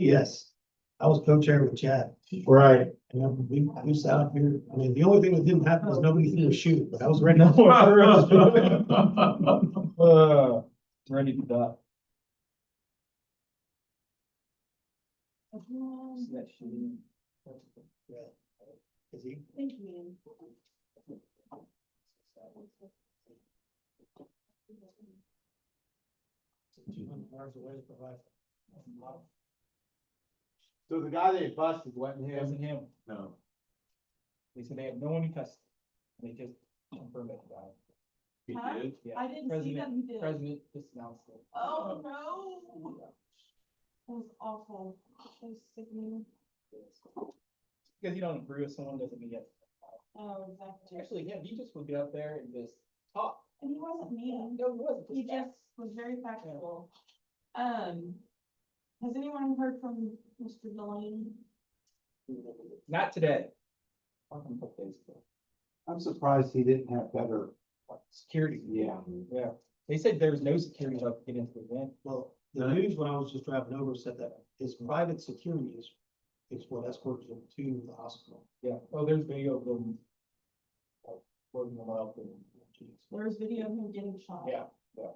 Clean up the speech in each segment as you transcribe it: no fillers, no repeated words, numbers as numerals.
Yes, I was co-chair with Chad. Right. And we sat up here, I mean, the only thing that didn't happen was nobody threw a shoe, but I was ready. Ready to die. Is he? Thank you. $200 away to provide. So the guy they busted wasn't him? Wasn't him. No. They said they have no one in custody. They just confirmed it. He Huh? did? Yeah. I didn't see that he did. President just announced it. Oh, no. That was awful. That was sickening. Because you don't agree with someone doesn't mean you have to. Oh, exactly. Actually, yeah, he just would get up there and just talk. And he wasn't mean. No, he wasn't. He just was very factual. Has anyone heard from Mr. Delaney? Not today. On a couple days ago. I'm surprised he didn't have better. Security. Yeah. Yeah. They said there was no security to get into the event. Well, the news when I was just driving over said that his private security is what escorted him to the hospital. Yeah. Oh, there's video of them. Loading them up and. There's video of him getting shot. Yeah, yeah.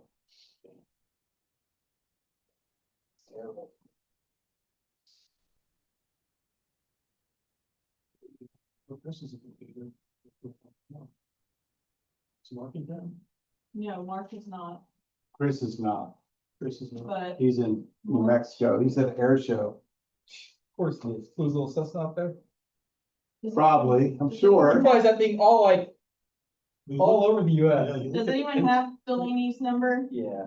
Terrible. Well, Chris is a computer. Is Mark in town? No, Mark is not, Chris is not. Chris is not. but He's in New Mexico. He's at an air show. Of course it is. Who's little Cessna out there? Probably, I'm Why sure. is that thing all like, We all looked- over the yeah, US? you look does at anyone the- have Delaney's number? Yeah.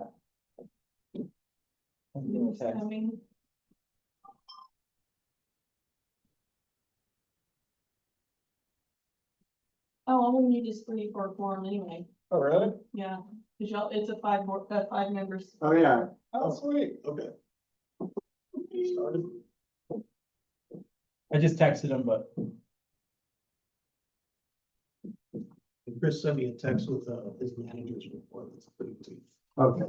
Who's coming? Oh, all we need is 3 for a quorum anyway. Oh, really? Yeah, cause y'all, it's a 5 members. Oh, yeah. Oh, sweet. Okay. Started. I just texted him, but And Chris sent me a text with his manager's report. It's pretty brief. Okay.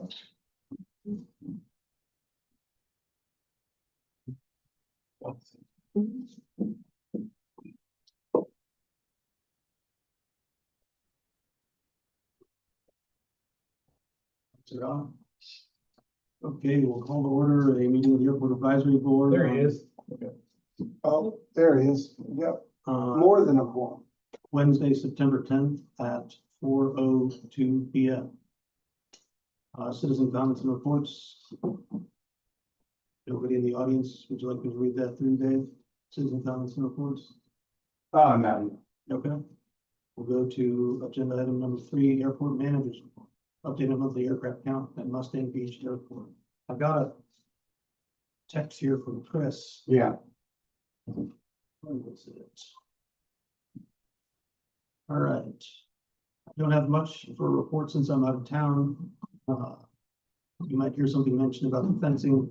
Is it on? Okay, we'll call to order a meeting of the Airport Advisory Board. there he on, is. Oh, there he is. Yep, Uh, more than a quorum. Wednesday, September 10th at 4:02 PM. Citizen comments and reports. Nobody in the audience, would you like me to read that through, Dave? Citizen comments and reports? Oh, no. Okay. We'll go to agenda item number 3, airport managers report. Update on monthly aircraft count at Mustang Beach Airport. I've got a text here from Chris. Yeah. What's it? All right. I don't have much for a report since I'm out of town. You might hear something mentioned about the fencing.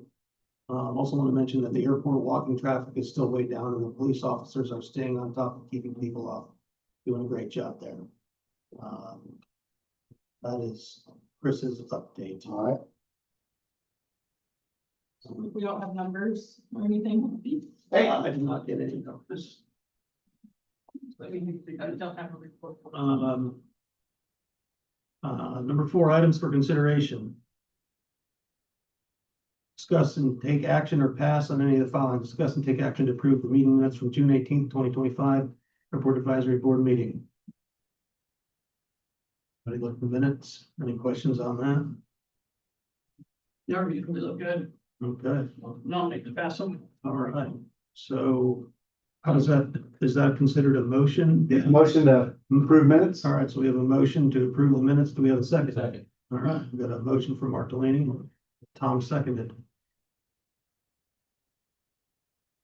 Also want to mention that the airport walking traffic is still way down and the police officers are staying on top of keeping people off. Doing a great job there. That is Chris's update. All right. We don't have numbers or anything. Hey, I did not get any numbers. I don't have a report. Number 4, items for consideration. Discuss and take action or pass on any of the following. Discuss and take action to approve the meeting minutes from June 18th, 2025, Airport Advisory Board meeting. Anybody look at the minutes? Any questions on that? Yeah, usually look good. Okay, Nominate to pass them. all right. So how does that, is that considered a motion? Motion to approve minutes? All right, so we have a motion to approve the minutes. Do we have a second? Second. All right, we got a motion from Mark Delaney. Tom seconded.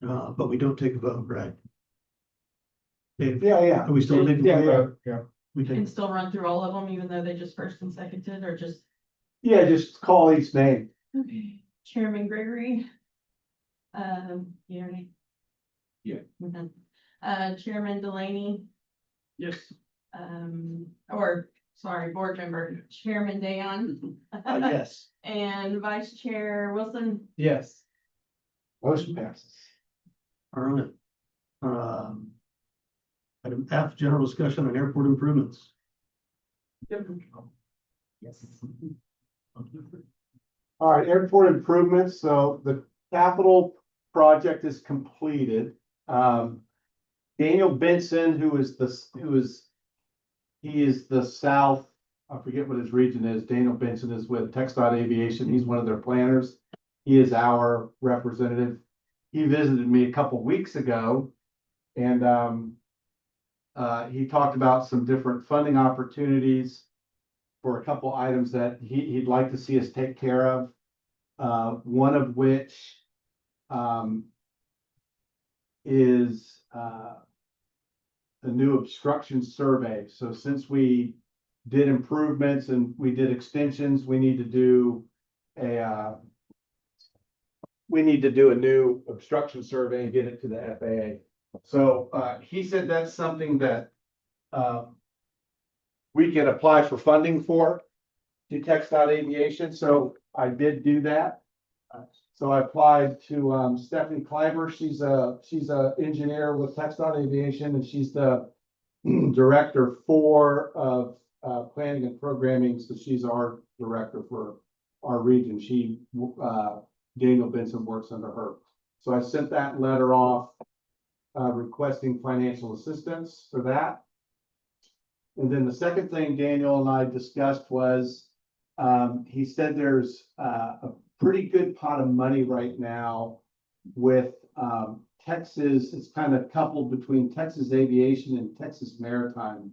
But we don't take a vote, right? Dave, Yeah. are we still taking? a vote? Yeah. We And take, still run through all of them, even though they just first and seconded, or just, Yeah, just call each name. okay, Chairman Gregory. Gary. Yeah. Mhm. Chairman Delaney, Yes. or, sorry, board member, Chairman Dayon. yes. And Vice Chair Wilson, Yes. Motion passes. All right. Item F, general discussion on airport improvements. Yes. All right, airport improvements, so the capital project is completed. Daniel Benson, he is the south, I forget what his region is, Daniel Benson is with TxDOT Aviation, he's one of their planners. He is our representative. He visited me a couple weeks ago. And he talked about some different funding opportunities for a couple items that he'd like to see us take care of. One of which is a new obstruction survey. So since we did improvements and we did extensions, we need to do a new obstruction survey and get it to the FAA. So he said that's something that we can apply for funding for to TxDOT Aviation. So I did do that. So I applied to Stephanie Kleiber. She's a engineer with TxDOT Aviation, and she's the director of planning and programming. So she's our director for our region. Daniel Benson works under her. So I sent that letter off requesting financial assistance for that. And then the second thing Daniel and I discussed was he said there's a pretty good pot of money right now with Texas. It's kind of coupled between Texas Aviation and Texas Maritime.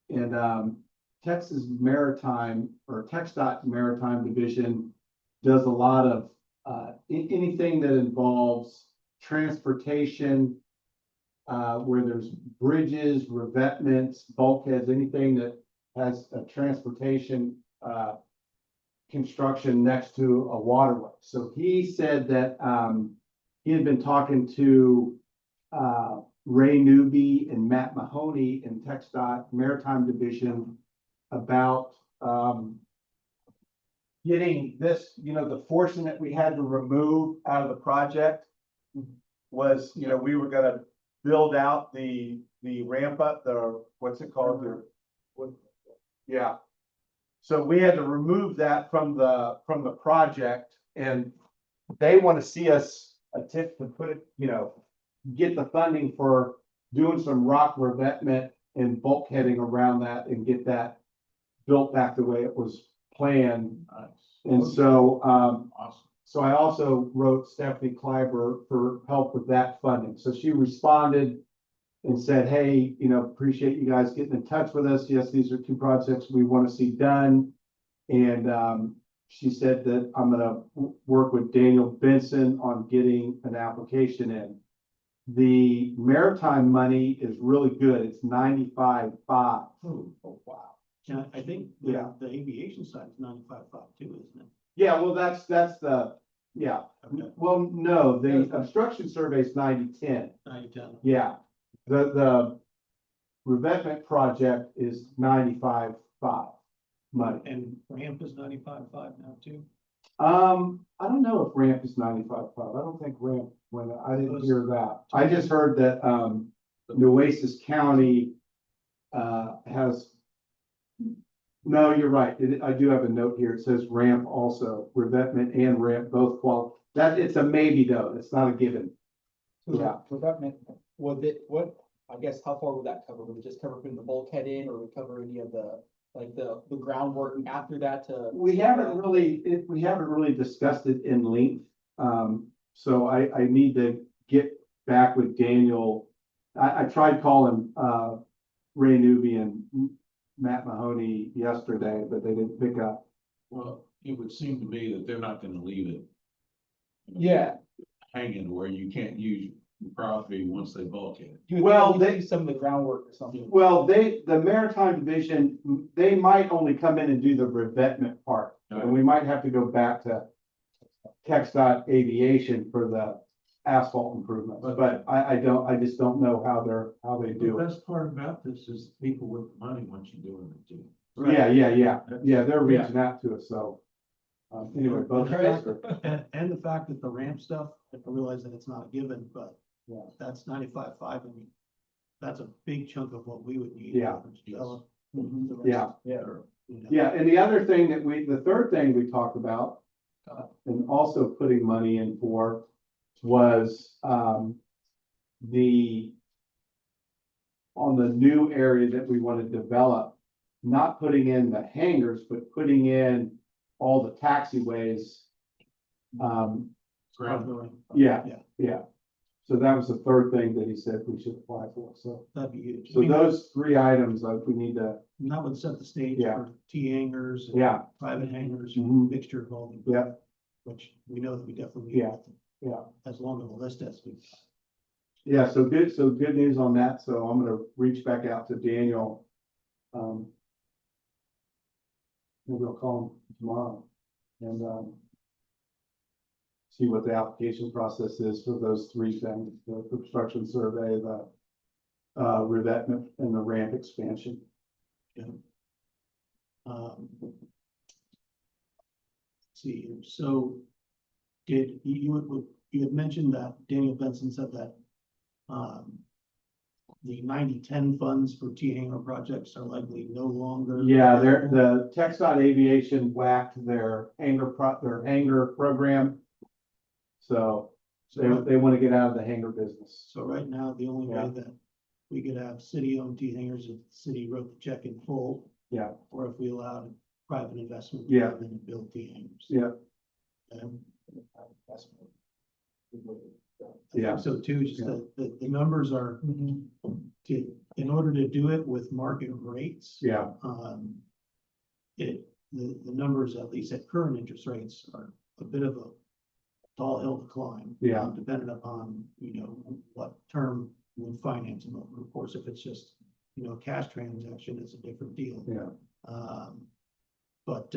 And Texas Maritime or TxDOT Maritime Division does a lot of anything that involves transportation, where there's bridges, revetments, bulkheads, anything that has a transportation construction next to a waterway. So he said that he had been talking to Ray Newby and Matt Mahoney in TxDOT Maritime Division about getting this, the portion that we had to remove out of the project was, we were gonna build out the ramp up, what's it called? Yeah. So we had to remove that from the project, and they want to see us attempt to put it, get the funding for doing some rock revetment and bulkheading around that and get that built back the way it was planned. And so, so I also wrote Stephanie Kleiber for help with that funding. So she responded and said, hey, appreciate you guys getting in touch with us. Yes, these are two projects we want to see done. And she said that I'm gonna work with Daniel Benson on getting an application in. The maritime money is really good. It's 95.5. Oh, wow. Yeah, I think the aviation side is 95.5 too, isn't it? Yeah, well, that's the, yeah. Okay. Well, no, the obstruction survey is 90-10. 90-10. Yeah, the revetment project is 95.5 money. And ramp is 95.5 now too. I don't know if ramp is 95.5. I don't think ramp I didn't hear that. I just heard that Nueces County has. No, you're right. I do have a note here. It says ramp also, revetment and ramp both qualify. That it's a maybe though. It's not a given. Yeah. Would that mean, I guess, how far would that cover? Would it just cover putting the bulkhead in, or would it cover any of the groundwork after that to? We haven't really discussed it in length. So I need to get back with Daniel. I tried calling Ray Newby and Matt Mahoney yesterday, but they didn't pick up. Well, it would seem to me that they're not gonna leave it Yeah. hanging where you can't use the property once they bulk it. Well, They do some of the groundwork or something. Well, the Maritime Division, they might only come in and do the revetment part. And we might have to go back to TxDOT Aviation for the asphalt improvements, but I just don't know how they do The it. best part about this is people with money want you doing it too. Yeah, they're reaching out to us, so. Anyway, both And guys the are, fact- And the fact that the ramp stuff, I realize that it's not a given, but Yeah. that's 95.5. I mean, that's a big chunk of what we would need. Yeah. to develop the rest, Yeah. or, you know. yeah, and the other thing the third thing we talked about, and also putting money in for was, on the new area that we want to develop, not putting in the hangars, but putting in all the taxiways. Ground. Yeah, Yeah. yeah. So that was the third thing that he said we should apply for, so. That'd be huge. I So mean, those three items, we need to, that would set the stage Yeah. for T hangers. and yeah, Private hangars, Mhm. mixture of all. Yeah. Which we know that we definitely need. Yeah. Yeah. As long of a list as we. yeah, so good news on that, so I'm gonna reach back out to Daniel. Maybe I'll call him tomorrow and, see what the application process is for those three things, the construction survey, the revetment and the ramp expansion. Yeah. Let's see, here. So did you had mentioned that Daniel Benson said that the 90-10 funds for T hangar projects are likely no longer. Yeah, available? the TxDOT Aviation whacked their hangar program. So they want to get out of the hangar business. So right now, the only way Yeah. that we could have city-owned T hangars if the city wrote the check in full, Yeah, or if we allowed private investment. Yeah. And then build T hangars. yeah, That's. Yeah. So too, just Yeah. the numbers are, in order to do it with market rates. yeah, The numbers, at least at current interest rates, are a bit of a tall hill to climb. Yeah. Dependent upon, what term we finance them over. Of course, if it's just, a cash transaction, it's a different deal. yeah, But,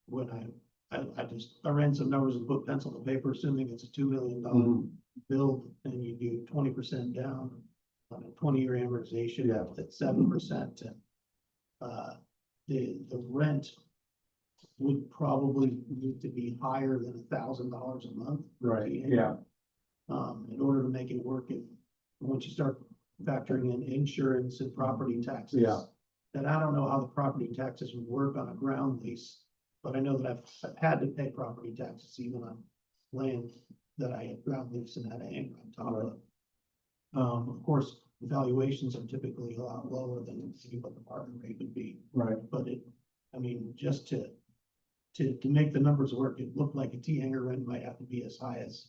when I ran some numbers and put pencil to paper, assuming it's a $2 million Mhm. build, and you do 20% down on a 20-year amortization Yeah. at 7%. And the rent would probably need to be higher than $1,000 a month. per right, T yeah, hangar, in order to make it work. And once you start factoring in insurance and property taxes. Yeah. Then I don't know how the property taxes would work on a ground lease, but I know that I've had to pay property taxes even on land that I had ground leased and had a hangar on top of. Of course, the valuations are typically a lot lower than what the market rate would be, right, but just to make the numbers work, it looked like a T hangar rent might have to be as high as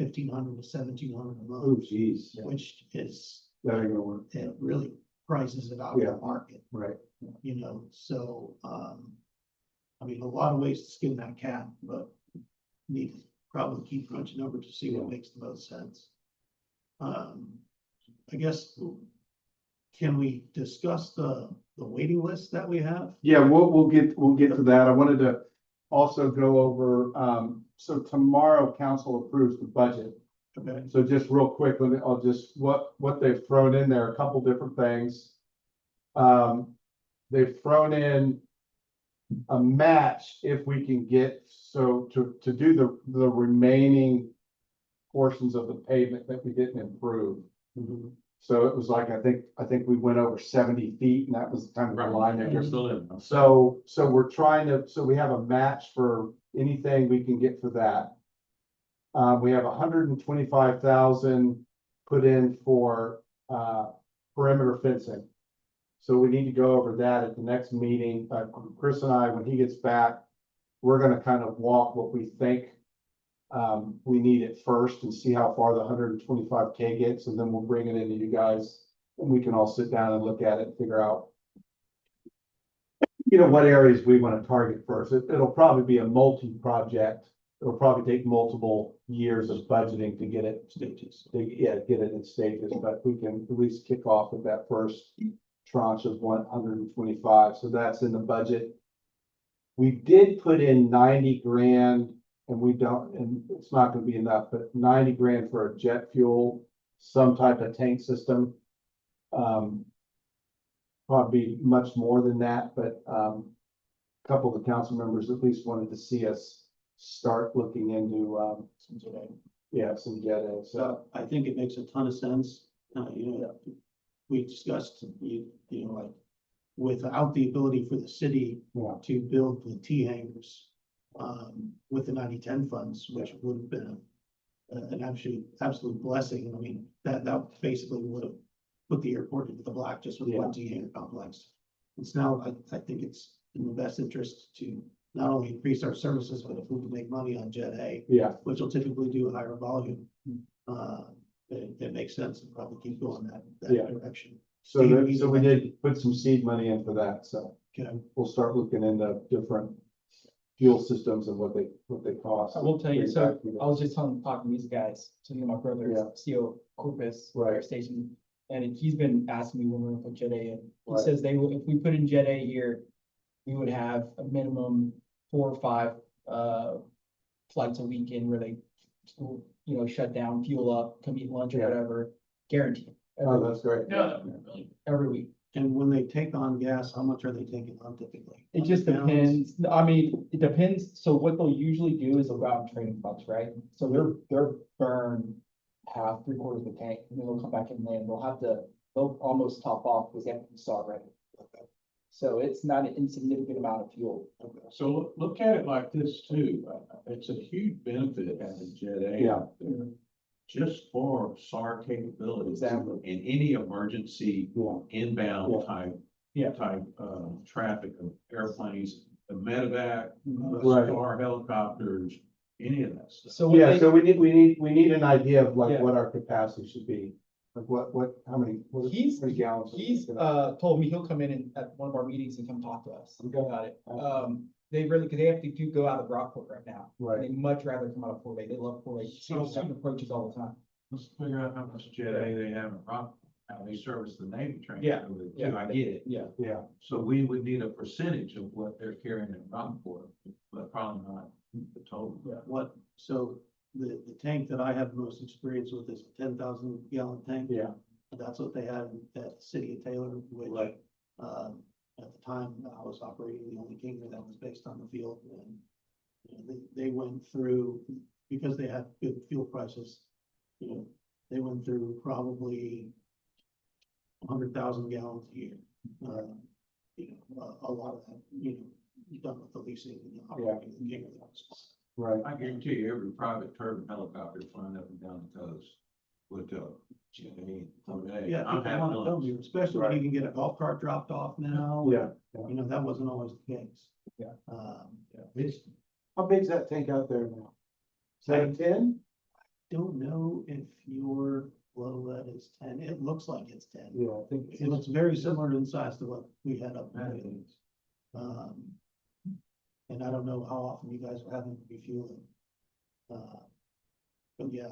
$1,500 to $1,700 a oh month, geez, which is, that ain't gonna work, it really prices it out of Yeah. the market, right, so, a lot of ways to skin that cat, but need to probably keep crunching numbers to see what makes the most sense. I guess, can we discuss the waiting list that we have? yeah, we'll get to that, I wanted to also go over, so tomorrow council approves the budget. Okay, So just real quick, I'll just, what they've thrown in there, a couple different things. They've thrown in a match if we can get, so to do the remaining portions of the pavement that we didn't improve. So it was like, I think we went over 70 feet and that was kind of the line that You're you're still in. so we're trying to, so we have a match for anything we can get for that. We have 125,000 put in for, perimeter fencing. So we need to go over that at the next meeting. Chris and I, when he gets back, we're gonna kind of walk what we think we need at first and see how far the 125K gets, and then we'll bring it into you guys. And we can all sit down and look at it and figure out what areas we want to target first. It'll probably be a multi-project. It'll probably take multiple years of budgeting to get it stages. Get it in stages, but we can at least kick off with that first tranche of 125. So that's in the budget. We did put in 90 grand and it's not gonna be enough, but 90 grand for a jet fuel, some type of tank system. Probably much more than that, but couple of the council members at least wanted to see us start looking into, yeah, some jet A, so. So I think it makes a ton of sense. We discussed, like, without the ability for the city Yeah. to build the T hangers, with the 90-10 funds, which would have been an absolute blessing. I mean, that basically would have put the airport into the black just with one T hangar complex. It's now, I think it's in the best interest to not only increase our services, but if we can make money on Jet A, Yeah, which will typically do a higher volume. It makes sense to probably keep going Yeah. that direction. so we did put some seed money in for that, so Okay. we'll start looking into different fuel systems and what they cost. I will tell you, so Exactly. I was just talking to these guys, to my brother, Yeah. CO Corpus Fire Right. Station. And he's been asking me when we're gonna put Jet A in. He Right. says if we put in Jet A here, we would have a minimum 4 or 5 flights a weekend where they, shut down, fuel up, come eat lunch or Yeah. whatever, guaranteed. Oh, that's great. Yeah, really. Every week. And when they take on gas, how much are they taking on typically? It just 100 gallons? depends. I mean, it depends. So what they'll usually do is they'll go out and training clubs, right? So they're burn half, 3/4 of the tank, and then they'll come back and land. They'll almost top off because they have to start ready. So it's not an insignificant amount of fuel. So look at it like this too, it's a huge benefit having Jet A. Yeah. out there, just for SAR capabilities. Exactly. In any emergency Yeah. inbound Yeah. type, traffic of airplanes, the medevac, Right. SAR helicopters, any of that stuff. So what Yeah, they, so we need an idea of like Yeah. what our capacity should be. Like how many He's- how many gallons? he's told me he'll come in and at one of our meetings and come talk to us Okay. about it. They really, because they have to go out of Rockport right now. Right. They much rather come out of Fort Bay. They love Fort Bay. So- Student approaches all the time. Let's figure out how much Jet A they have in Rock, how they service the Navy train. Yeah, So yeah. I get it. Yeah. Yeah, So we would need a percentage of what they're carrying in Rockport, but probably not the total. So the tank that I have most experience with is a 10,000 gallon tank. yeah, That's what they had at the city of Taylor, which, Right. at the time, I was operating the only Kinger that was based on the field. And they went through, because they had good fuel prices, they went through probably 100,000 gallons a year. A lot of that, done with the leasing and the operating the Kinger. That was right. I guarantee you, every private turbine helicopter flying up and down the coast would, Jet A, Yeah, I'm people having want to come lunch. here, especially when you can get a golf cart dropped off now. Yeah. That wasn't always the case. Yeah. How big's that tank out there now? Is that a 10? Don't know if your flow lead is 10. It looks like it's 10. Yeah, I think. It looks very similar in size to what we had up there. And I don't know how often you guys are having to refueling. But yeah,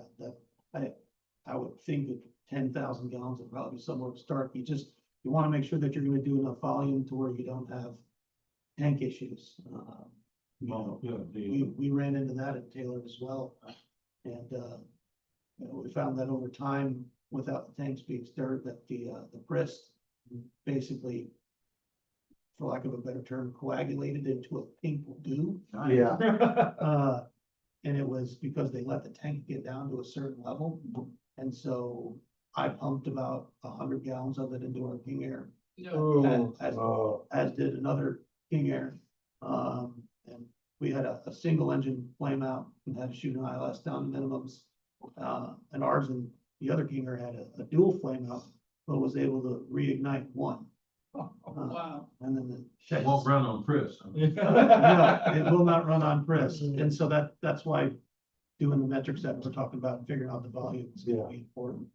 I would think that 10,000 gallons would probably be somewhere to start. You want to make sure that you're gonna do enough volume to where you don't have tank issues. Well, yeah, the- We ran into that at Taylor as well. And, we found that over time, without the tanks being stirred, that the Prist basically, for lack of a better term, coagulated into a pink goo. Yeah, And it was because they let the tank get down to a certain level. And so I pumped about 100 gallons of it into our King Air, No, as did another King Air. And we had a single engine flame out and had to shoot an ILS down to minimums. And ours and the other King Air had a dual flame out, but was able to reignite one. wow. And then It won't run on Chris. no, it will not run on press. And so that's why doing the metrics that we're talking about and figuring out the volume is gonna be important.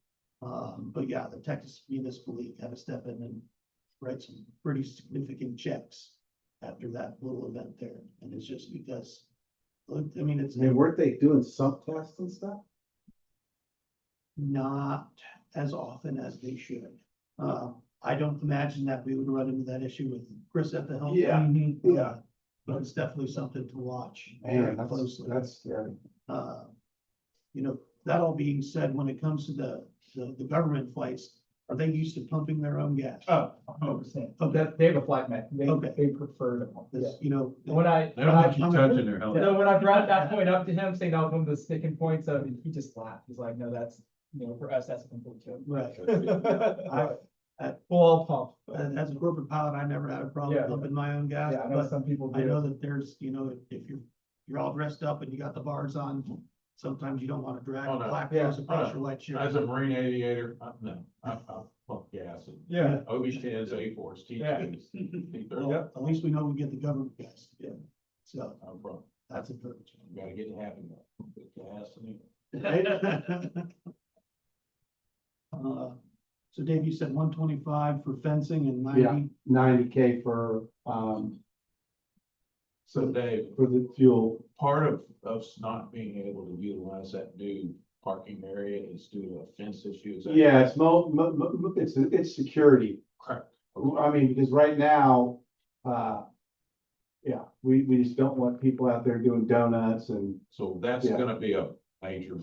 But yeah, the Texas Municipal League had to step in and write some pretty significant checks after that little event there. And it's just because, I mean, it's weren't they doing sump tests and stuff? not as often as they should. I don't imagine that we would run into that issue with Chris at the helm. Yeah. Uh, But it's definitely something to watch very Man, closely. that's scary. That all being said, when it comes to the government flights, Are they used to pumping their own gas? Oh, 100%. Okay. That, they have a flat net. Okay. They prefer to pump. Yeah. This, you know. When I, They don't want you touching their helmet. no, when I brought that point up to him, saying that was one of the sticking points of it, he just laughed. He's like, no, that's, you know, for us, that's a complete joke. Right. Full pump. As a corporate pilot, I never had a problem Yeah. pumping my own gas, Yeah, I know but some people I know do. that there's, you know, if you're all dressed up and you got the bars on, sometimes you don't want to drag Oh, the no. black Yeah. hose across your white shirt. As a marine aviator, no, I pump gas and Yeah. OB-10s, A4s, T2s, T30s, Well, at least we know we get the government guys, yeah, so no problem. that's a privilege. You gotta get happy, with gas and So Dave, you said 125 for fencing and Yeah. 90, 90K for, So Dave, for the fuel. part of us not being able to utilize that new parking area is due to a fence issue, is that? Yeah, it's it's security. Correct. I mean, because right now, yeah, we just don't want people out there doing donuts and, So that's Yeah. gonna be a major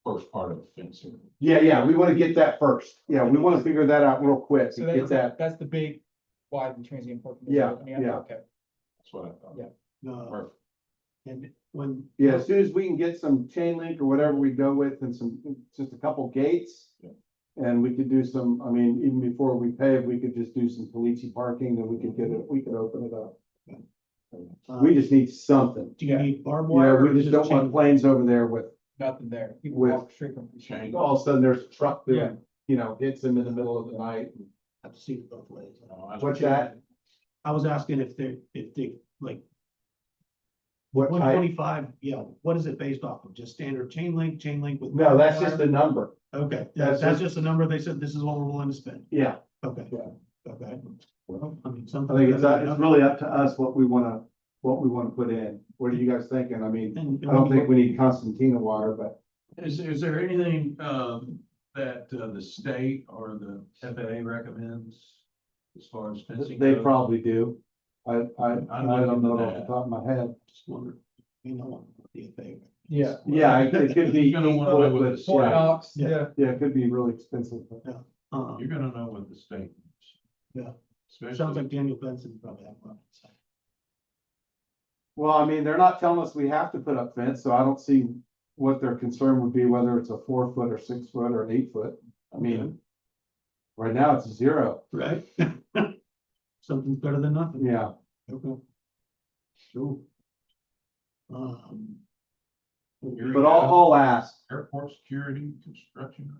first part of the fencing. yeah, we want to get that first. Yeah, we want to figure that out real quick So to get that's, that. that's the big, why the transient parking. Yeah, Yeah. Okay. That's what I thought. Yeah. Perfect. and when. Yeah, as soon as we can get some chain link or whatever we go with and just a couple gates. Yeah. And we could do some, I mean, even before we pave, we could just do some Polici parking, then we could we could open it up. We just need something. Do you need barbed You wire? know, or we just don't want chain? planes over there with, Nothing there. People With- walk straight from. Chain. all of a sudden there's a truck Yeah. that, you know, hits them in the middle of the night. Have to see it both ways. What's that? I was asking if they, like, What one type? twenty-five, yeah, what is it based off of? Just standard chain link with? No, barbed that's just wire? a number. Okay, that's that's just- just a number. They said this is what we're willing to spend. Yeah. Okay. Yeah. Okay. Well, I mean, I something. think it's really up to us what we wanna put in. What are you guys thinking? I mean, I don't think we need Constantina water, but Is there anything, that, the state or the FAA recommends as far as fencing? they goes? probably do. I don't know off the that. top of my head. Just wonder, you know, what the FAA. Yeah. Yeah, it could be. You're gonna wanna know what the Fort state, Knox, Yeah. yeah. Yeah, it could be really expensive. but- you're gonna know what the state. Yeah. Especially. Sounds like Daniel Benson probably have one. So. Well, I mean, they're not telling us we have to put up fence, so I don't see what their concern would be, whether it's a 4 foot or 6 foot or 8 foot. I mean, right now it's 0. Right? Something's better than nothing. Yeah. Okay. Sure. But I'll ask. Airport security, construction.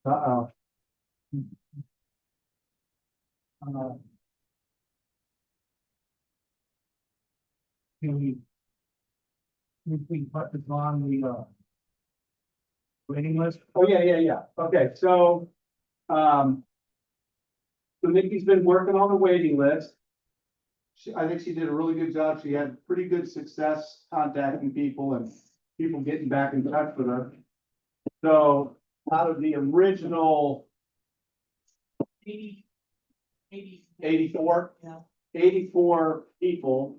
Uh-oh. Can we put this on the, waiting list? Oh, yeah. Okay, so, so Nikki's been working on the waiting list. I think she did a really good job. She had pretty good success contacting people and people getting back in touch with her. So out of the original 84, Yeah. 84 people,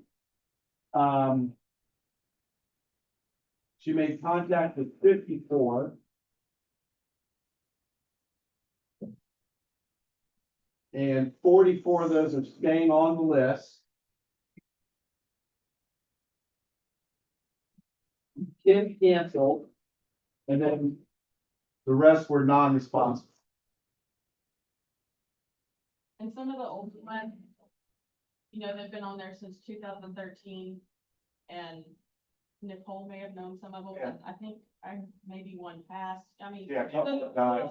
she made contact with 54. And 44 of those are staying on the list. 10 canceled. And then the rest were non-responsive. And some of the old ones, you know, they've been on there since 2013. And Nicole may have known some of them, Yeah. but I think maybe one passed. I mean. Yeah, a couple died.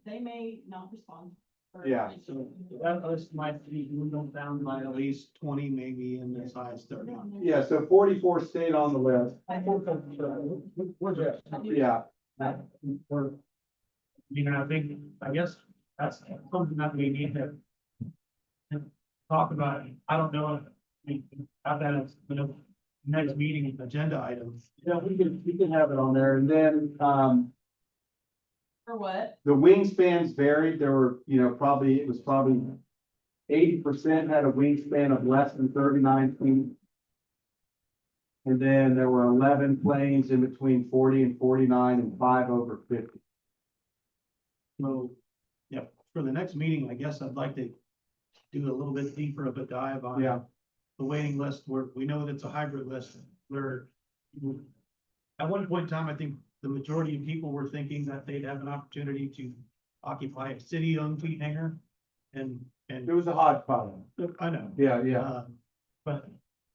They may not respond. for Yeah. So that list might be moved down by at least 20, maybe in as high as 30. Yeah, so 44 stayed on the list. We're just. Yeah. We're, you know, I guess that's something that we need to talk about. I don't know if we have that as, you know, next meeting agenda items. Yeah, we can have it on there. And then, For what? the wingspans varied. There were, you know, it was probably 80% had a wingspan of less than 39 feet. And then there were 11 planes in between 40 and 49 and 5 over 50. So, yeah, for the next meeting, I guess I'd like to do a little bit deeper of a dive on Yeah. the waiting list, where we know that it's a hybrid list, where at one point in time, I think the majority of people were thinking that they'd have an opportunity to occupy a city-owned fleet hangar. And It was a hodgepodge. I know. Yeah, yeah. But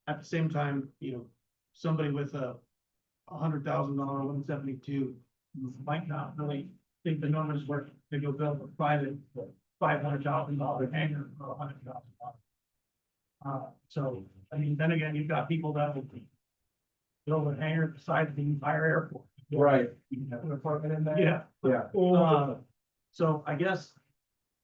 at the same time, somebody with a $100,000 172 might not really think the numbers work to go build a private $500,000 hangar for $100,000. So, I mean, then again, you've got people that will build a hangar beside the entire airport. Right. You have an apartment in there. Yeah. Yeah. So I guess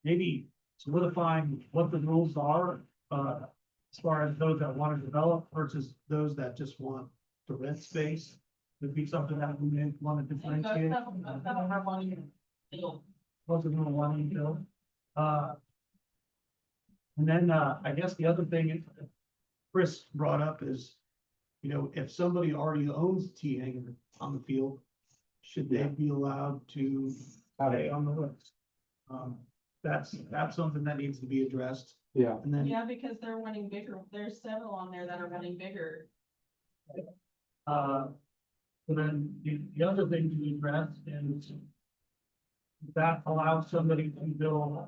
maybe solidifying what the rules are, as far as those that want to develop versus those that just want to rent space, would be something that we may want to And those differentiate. that don't have money to build. Most of them are wanting to build. And then, I guess the other thing Chris brought up is, if somebody already owns a T hangar on the field, should they be allowed to stay on the list? That's something that needs to be addressed. Yeah. And then, Yeah, because they're running bigger, there's several on there that are running bigger. so then the other thing to address is that allows somebody to build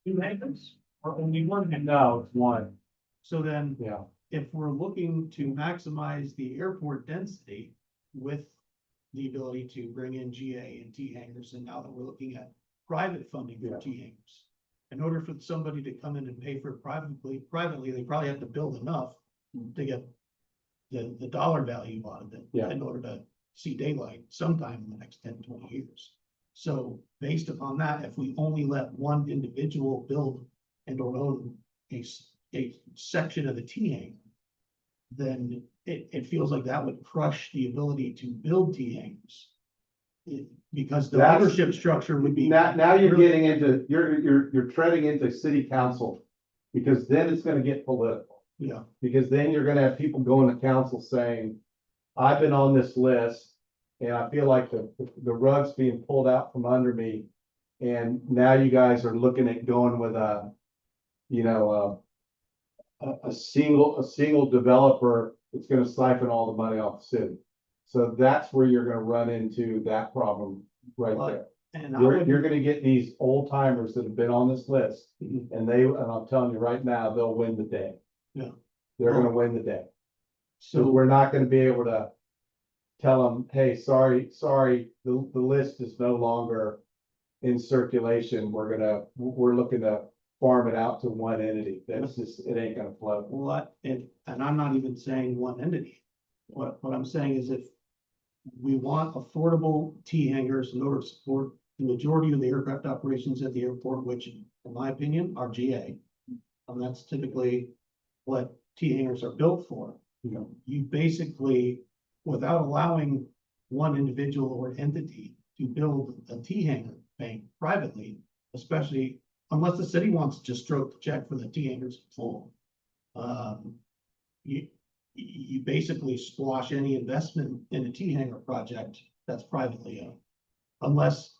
two hangars or only one hangar. No, it's one. So then, Yeah. if we're looking to maximize the airport density with the ability to bring in GA and T hangars, and now that we're looking at private funding for Yeah. T hangars. In order for somebody to come in and pay for it privately, they probably have to build enough to get the dollar value out of it. Yeah. In order to see daylight sometime in the next 10, 20 years. So based upon that, if we only let one individual build and or own a section of the T hangar, then it feels like that would crush the ability to build T hangars. Because the That's- ownership structure would be. Now you're getting into, you're treading into city council. Because then it's gonna get political. Yeah, Because then you're gonna have people going to council saying, I've been on this list. And I feel like the rug's being pulled out from under me. And now you guys are looking at going with a single developer that's gonna siphon all the money off the city. So that's where you're gonna run into that problem right there. and I You're would, gonna get these old timers that have been on this list, Mhm. and I'm telling you right now, they'll win the day. Yeah. They're gonna win the day. So so, we're not gonna be able to tell them, hey, sorry, the list is no longer in circulation. We're looking to farm it out to one entity. That's just, it ain't gonna float. and I'm not even saying one entity. What I'm saying is if we want affordable T hangars in order to support the majority of the aircraft operations at the airport, which in my opinion are GA. And that's typically what T hangars are built for. You basically, without allowing one individual or entity to build a T hangar bank privately, especially unless the city wants to just stroke the check for the T hangars full. You basically squash any investment in a T hangar project that's privately owned. Unless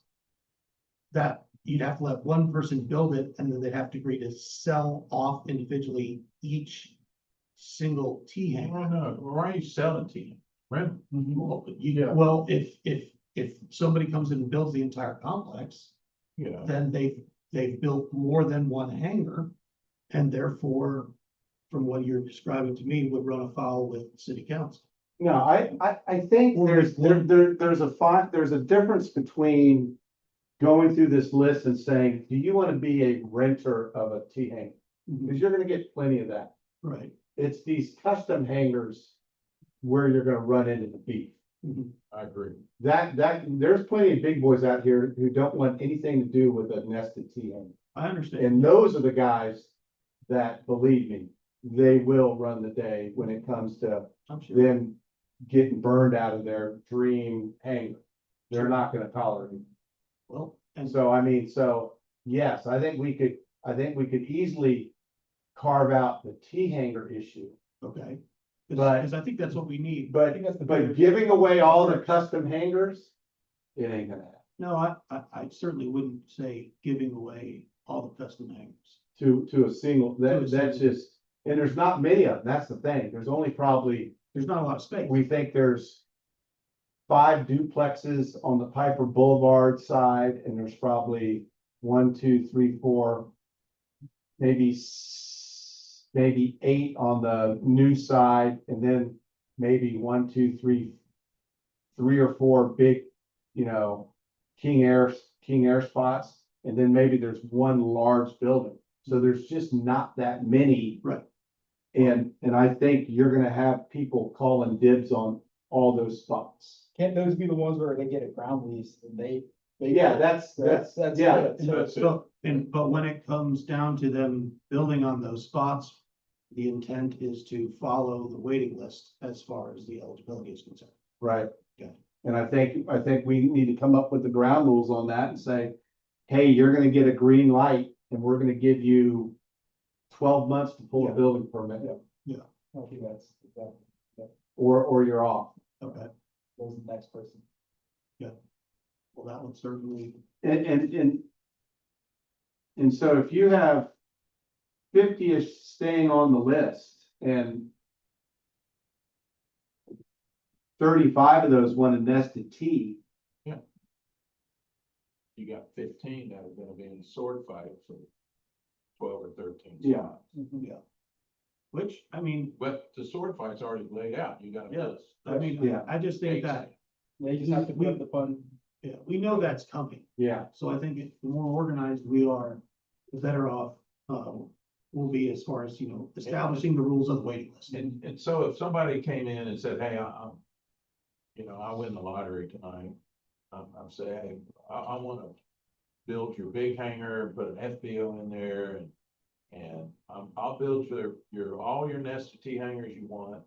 that you'd have to let one person build it and then they'd have to agree to sell off individually each single T hangar. No, why are you selling to you? Rent. Well, if somebody comes in and builds the entire complex, Yeah. then they've built more than one hangar. And therefore, from what you're describing to me, would run afoul with city council. No, I think there's a difference between going through this list and saying, do you want to be a renter of a T hangar? Because you're gonna get plenty of that. Right. It's these custom hangars where you're gonna run into the beef. I agree. There's plenty of big boys out here who don't want anything to do with a nested T hangar. I understand. And those are the guys that, believe me, they will run the day when it comes to I'm sure. them getting burned out of their dream hangar. They're not gonna tolerate it. Well, and So, I mean, yes, I think we could easily carve out the T hangar issue. okay, But- Because I think that's what we need. But, but giving away all the custom hangers, it ain't gonna happen. No, I certainly wouldn't say giving away all the custom hangers. To a single, To a that's single. just, and there's not many of them, that's the thing, there's only probably, There's not a lot of space. we think there's 5 duplexes on the Piper Boulevard side, and there's probably 1, 2, 3, 4, maybe 8 on the new side, and then maybe 1, 2, 3, 3 or 4 big, you know, King Air spots, and then maybe there's 1 large building. So there's just not that many. Right. And I think you're gonna have people calling dibs on all those spots. Can't those be the ones where they get a ground lease and they? Yeah, that's, yeah. good. So That's it. But when it comes down to them building on those spots, the intent is to follow the waiting list as far as the eligibility is concerned. Right. Okay. And I think we need to come up with the ground rules on that and say, hey, you're gonna get a green light and we're gonna give you 12 months to pull a Yeah. building permit, I think that's, that or you're off. Okay, goes to the next person. well, that would certainly, And so if you have 50-ish staying on the list and 35 of those want a nested T, You got 15 that are gonna be in a sword fight for 12 or 13 Yeah. spots. yeah. Which, I mean, But the sword fight's already laid out, you got a Yeah. list. Yeah. I just think that, They just have to put up the fund. yeah, we know that's coming. yeah, So I think the more organized we are, the better off, we'll be as far as, establishing the rules of the waiting list. And so if somebody came in and said, hey, I win the lottery tonight. I'm saying, I wanna build your big hangar, put an FBO in there and I'll build all your nested T hangars you want.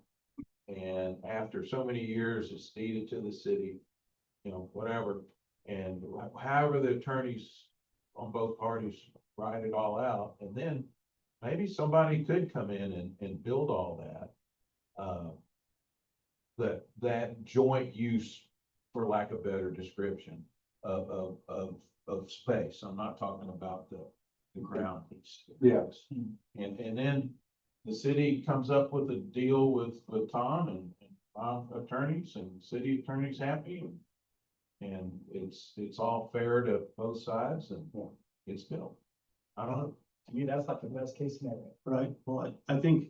And after so many years, it's deeded to the city, whatever. And however the attorneys on both parties write it all out, and then maybe somebody could come in and build all that. That joint use, for lack of better description, of space. I'm not talking about the ground piece. Yeah. And then the city comes up with a deal with Tom and attorneys, and city attorney's happy. And it's all fair to both sides, and it's built. I don't know. To me, that's like the best case scenario. Right, well, I think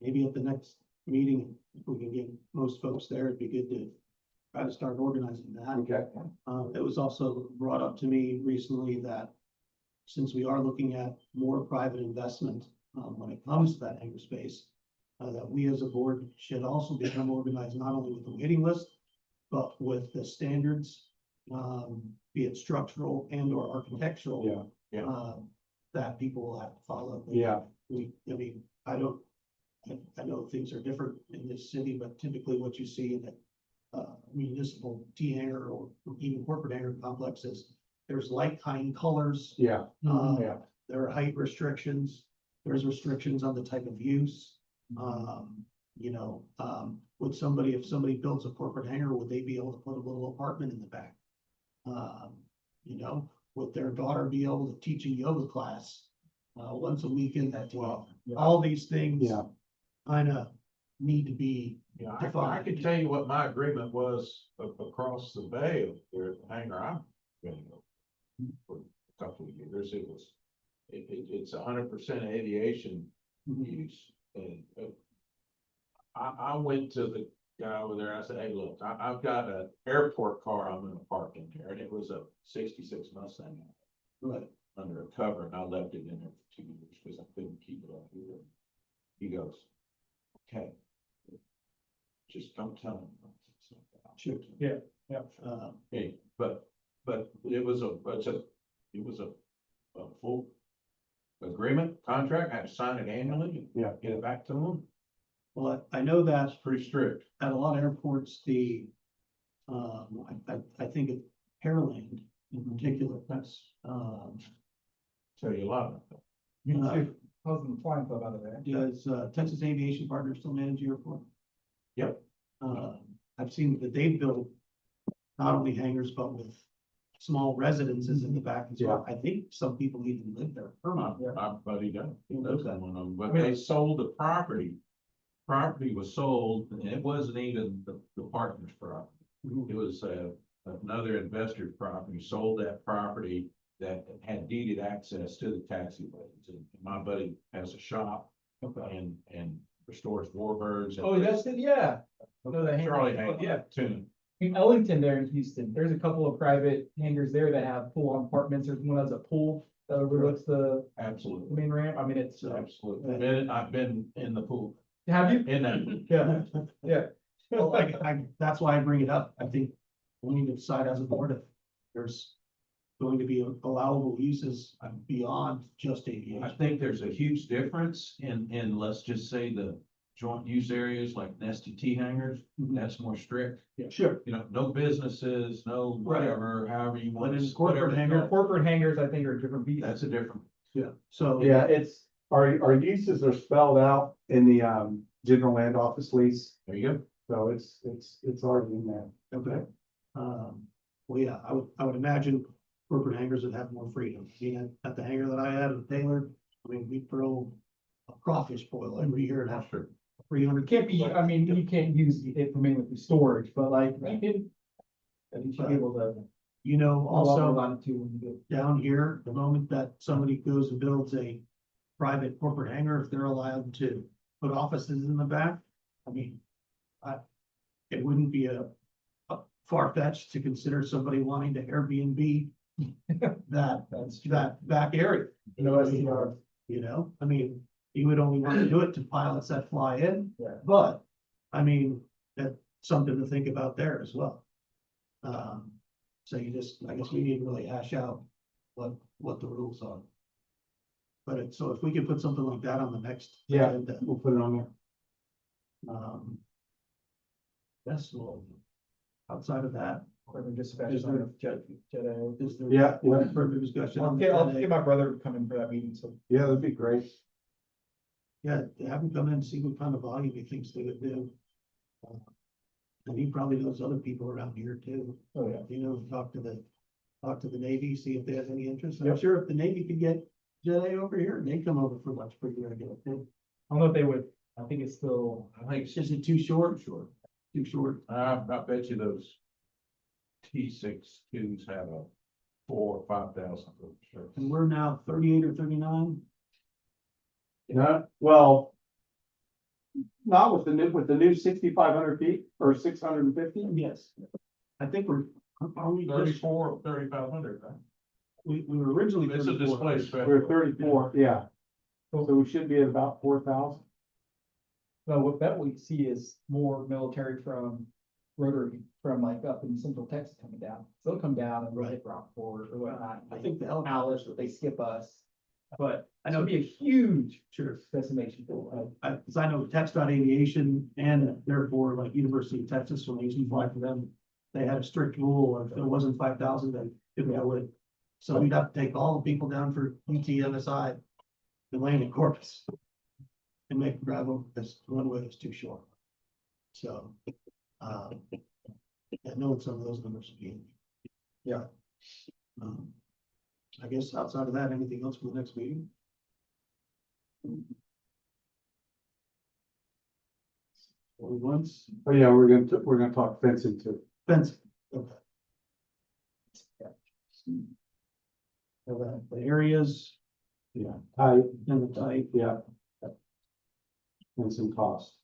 maybe at the next meeting, if we can get most folks there, it'd be good to try to start organizing that. okay, It was also brought up to me recently that since we are looking at more private investment, when it comes to that hangar space, that we as a board should also become organized not only with the waiting list, but with the standards, be it structural and or architectural. Yeah. That people will have to follow. yeah, I know things are different in this city, but typically what you see in a municipal T hangar or even corporate hangar complexes, there's light kind colors. yeah, Uh, there are height restrictions, there's restrictions on the type of use. If somebody builds a corporate hangar, would they be able to put a little apartment in the back? Would their daughter be able to teach a yoga class, once a week in that? All these things. yeah, Kind of need to be, Yeah, I could tell you what my agreement was across the bay of their hangar I'm gonna go for a couple of years. It's 100% aviation use. And I went to the guy over there, I said, hey, look, I've got an airport car I'm gonna park in there, and it was a 66 Mustang right, under a cover, and I left it in there for 2 years because I couldn't keep it up here. He goes, okay. Just don't tell him. sure. Yeah. Hey, but it was a full agreement, contract, I had to sign it annually, Yeah. and get it back to them. Well, I know that That's pretty strict. at a lot of airports, I think of Pearland in particular, That's, um, tell you a lot about that. uh, how's the flying club out of there? Does, Texas Aviation Partners still manage your airport? Yep. I've seen that they've built not only hangars, but with small residences in the back as well. I think some people even live there My, permanently. my buddy does, he lives on one of them, but I mean- they sold the property. Property was sold, and it wasn't even the partner's property. It was, another investor's property, sold that property that had deeded access to the taxiways. And my buddy has a shop and restores warbirds. and- Oh, that's it, yeah. No, the hangar- Charlie oh, Hank, yeah. tune. In Ellington there in Houston, there's a couple of private hangars there that have pool apartments. There's one that's a pool that overlooks the Absolutely, main ramp. I mean, it's, absolutely. I've been in the pool, have you? in that. Yeah, yeah. Well, that's why I bring it up. I think we need to decide as a board if there's going to be allowable uses beyond just I aviation. think there's a huge difference in, let's just say the joint use areas like nested T hangars, that's more strict. Sure. You know, no businesses, no whatever, however you want. But in to corporate whatever- hangar- Corporate hangars, I think, are different beasts. That's a different, Yeah, so. Yeah, it's, our uses are spelled out in the, general land office lease, there you go. so it's already in there. Okay. Well, yeah, I would imagine corporate hangars would have more freedom. You know, at the hangar that I had in Taylor, I mean, we throw a crawfish boil every year and have Sure. 300. Can't be, I mean, you can't use it for mainly for storage, but like, you can. You should be able to. You know, Also. also Latitude when you do. down here, the moment that somebody goes and builds a private corporate hangar, if they're allowed to put offices in the back, I mean, it wouldn't be a far-fetched to consider somebody wanting to Airbnb that back area. You know, I mean, you would only want to do it to pilots that fly in. Yeah. But, I mean, that's something to think about there as well. So I guess we need to really hash out what the rules are. But so if we could put something like that on the next. Yeah. agenda, We'll put it on there. Yes, well, outside of that, Equipment dispatch Is on there- the jet A. is there? Yeah, yeah. Further discussion. on I'll that? get my brother to come in for that meeting, so. Yeah, that'd be great. Yeah, have him come in and see what kind of volume he thinks they would do. And he probably knows other people around here too. Oh, yeah. You know, talk to the Navy, see if they have any interest. I'm Yep. sure if the Navy could get Jet A over here, they'd come over for lunch pretty regular too. I don't know if they would, I think it's still, I think, Is it too short? Too short. I bet you those T-62s have a 4,000 or 5,000 foot. Sure. And we're now 38 or 39. Yeah, well. Not with the new 6,500 feet or 650. Yes. I think are we just, 34, 3,500, right? we were originally. It's a 34. displaced. We're 34, yeah. So we should be at about 4,000. well, what that we see is more military from rotary, from like up in central Texas coming down. They'll come down and hit Rockport or whatnot. I think the Alice, helicopters, but they skip us. But I I know- know it'd be a huge sure. destination for, Cause I know Tech Aviation and therefore like University of Texas, when they used to fly for them, they had a strict rule, if it wasn't 5,000, then it would. So we'd have to take all the people down for UTMSI and land in Corpus. And make them drive over, because one way is too short. So, yeah, knowing some of those numbers again. Yeah. I guess outside of that, anything else for the next meeting? Going once, Oh, yeah, we're gonna talk fencing too. fencing, okay. So the areas Yeah. Tight, and the type. yeah. And some cost.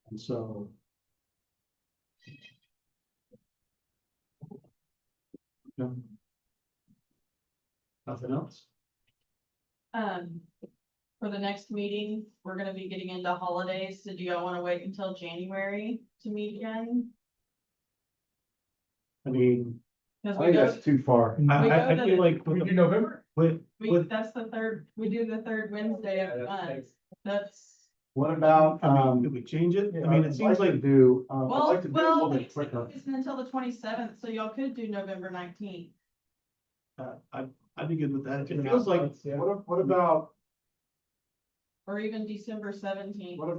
And so. Yeah. Nothing else? For the next meeting, we're gonna be getting into holidays, so do y'all wanna wait until January to meet again? I mean, Cause I we think go, that's too far. I feel like we with do the, November? with, that's the third, we do the third Wednesday of the month, that's. What about, could we change it? I mean, it seems like, I'd Well, like to do it a little bit Thanksgiving quicker. isn't until the 27th, so y'all could do November 19th. I I'd be good with that. It feels like, Yeah. What about, Or even December 17th. what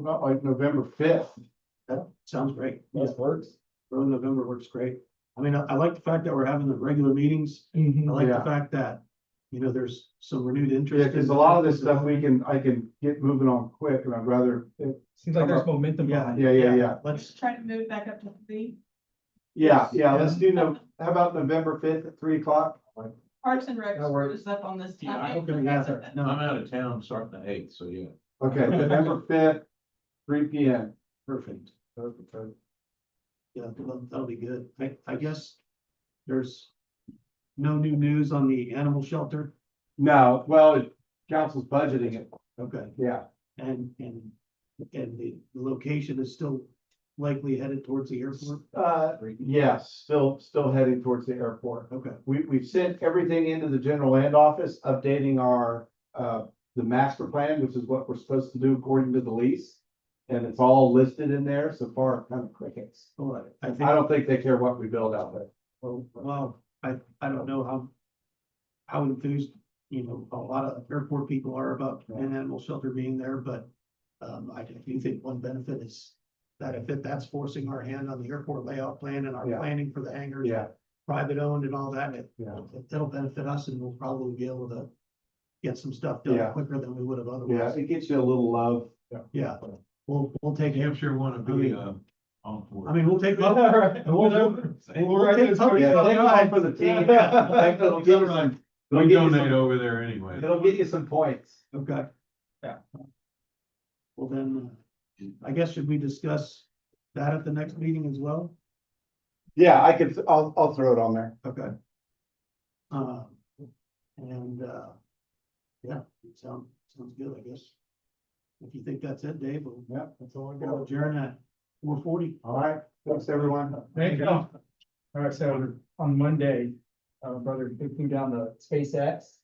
about like November 5th? that sounds great. That works. Early November works great. I mean, I like the fact that we're having the regular meetings. I like the Yeah. fact that, you know, there's some renewed Yeah, interest. because a lot of this stuff I can get moving on quick, and I'd rather, Seems like there's momentum Yeah. behind it. yeah. Let's, Try to move back up to 3. Yeah, let's do how about November 5th at 3 o'clock? Parks and Rec That works. is up on this Yeah, time. okay, yeah, I'm no, out of town starting the 8th, so yeah. Okay, November 5th, 3 p.m. perfect. Yeah, that'll be good. I guess there's no new news on the animal shelter. No, well, council's budgeting it, Okay, yeah. and the location is still likely headed towards the airport. Yes, still heading towards the airport. Okay, We've sent everything into the general land office, updating our, the master plan, which is what we're supposed to do according to the lease. And it's all listed in there, so far, kind of crickets. well, I I think, don't think they care what we build out there. well, I don't know how enthused, you know, a lot of airport people are about an animal shelter being there, but I do think one benefit is that if that's forcing our hand on the airport layout plan and our Yeah. planning for the hangars, Yeah, private owned and all that, yeah, it'll benefit us and we'll probably be able to get some stuff Yeah. done quicker than we would have yeah, otherwise. it gets you a little love. Yeah, we'll take, You sure want to I be, mean- on board. I mean, we'll take. Right. We'll take Yeah, public take comment. one for the team. Yeah. It'll get you some- They'll it'll get you donate some- over there anyway. It'll get you some points. Okay. Yeah. Well, then, I guess should we discuss that at the next meeting as well? Yeah, I'll throw it on there. Okay. And, yeah, sounds good, I guess. If you think that's it, Dave, we'll Yeah, that's all I we'll adjourn at 4:40. All right, thanks, everyone. Thank you. All right, so on Monday, brother flew down to SpaceX.